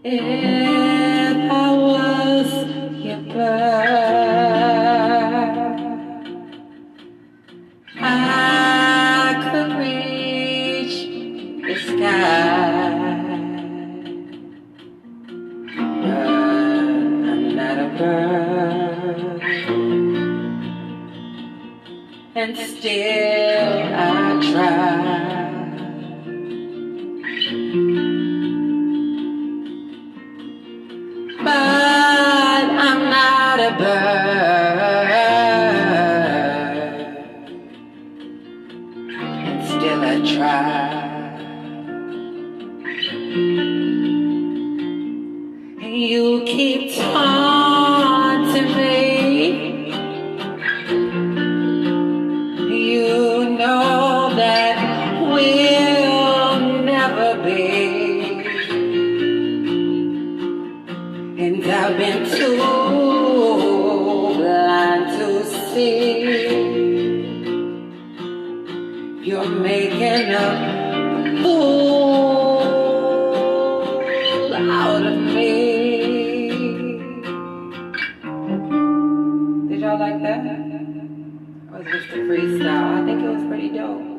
If I was your bird, I could reach the sky, but I'm not a bird, and still I try. But I'm not a bird, and still I try. And you keep taunting me. You know that we'll never be. And I've been too blind to see you're making a fool out of me. Did y'all like that? Or was it just a freestyle? I think it was pretty dope.